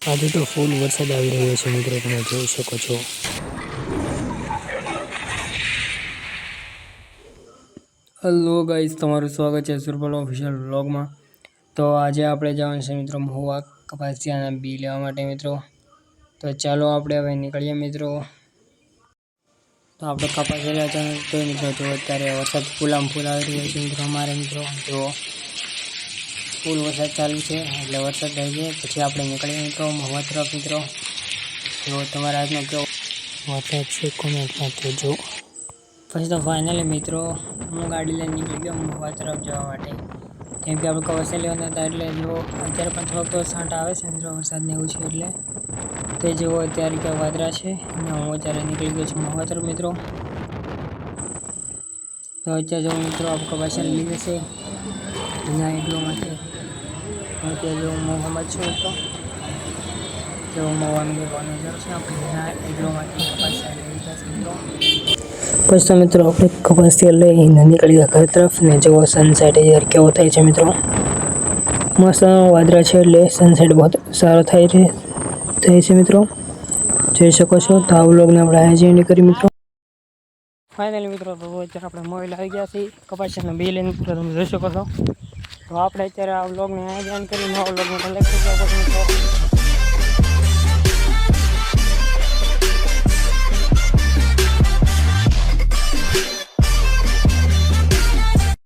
આજે તો ફૂલ વરસાદ આવી રહ્યો છે મિત્રો, તમે જોઈ શકો છો. હેલો ગાઈસ, તમારું સ્વાગત છે સુરપાલ ઓફિશિયલ વ્લોગમાં. તો આજે આપણે જવાનું છે મિત્રો મહુવા કપાસિયાના બી લેવા માટે મિત્રો. તો ચાલો આપણે હવે નીકળીએ મિત્રો. તો આપણે કપાસિયા લેવા જવાનું તો મિત્રો જો અત્યારે વરસાદ ફૂલ આવી રહ્યો છે મિત્રો. અમારે મિત્રો જો ફૂલ વરસાદ ચાલુ છે એટલે વરસાદ થઈ જાય પછી આપણે નીકળીએ મિત્રો મહુવા તરફ મિત્રો. જો તમારા આજનો કેવો વરસાદ છે કોમેન્ટમાં કહેજો. પછી તો ફાઇનલી મિત્રો હું ગાડી લઈને નીકળી ગયો મહુવા તરફ જવા માટે, કેમ કે આપણે કપાસિયા લેવાના હતા. એટલે જો અત્યારે પણ થોડોક તો છાંટ આવે છે મિત્રો, વરસાદને એવું છે એટલે તે જેવો અત્યારે કે વાદળા છે અને હું અત્યારે નીકળી ગયો છું મહુવા તરફ મિત્રો. તો અત્યારે જો મિત્રો આપણે કપાસિયા લીધે છે એના એગ્રોમાંથી. અત્યારે જો મહુવામાં છું મિત્રો, જો મહુવાનું લેવાનું છે આપણે એના એગ્રોમાંથી કપાસિયા લઈ લીધા છે મિત્રો. પછી તો મિત્રો આપણે કપાસિયા લઈને નીકળી ગયા ઘર તરફ ને જો સનસેટ યાર કેવો થાય છે મિત્રો. મસ્ત વાદળા છે એટલે સનસેટ બહુ સારો થાય છે મિત્રો, જોઈ શકો છો. તો આ વ્લોગને આપણે હાઈજેન્ડ કરી મિત્રો. ફાઇનલી મિત્રો તો અત્યારે આપણે મોબાઈલ આવી ગયા છીએ કપાસિયાના બી લઈને મિત્રો, તમે જોઈ શકો છો. તો આપણે અત્યારે આ વ્લોગને હાઈજેન્ડ કરી નવા વ્લોગમાં કનેક્ટ થઈ ગયા.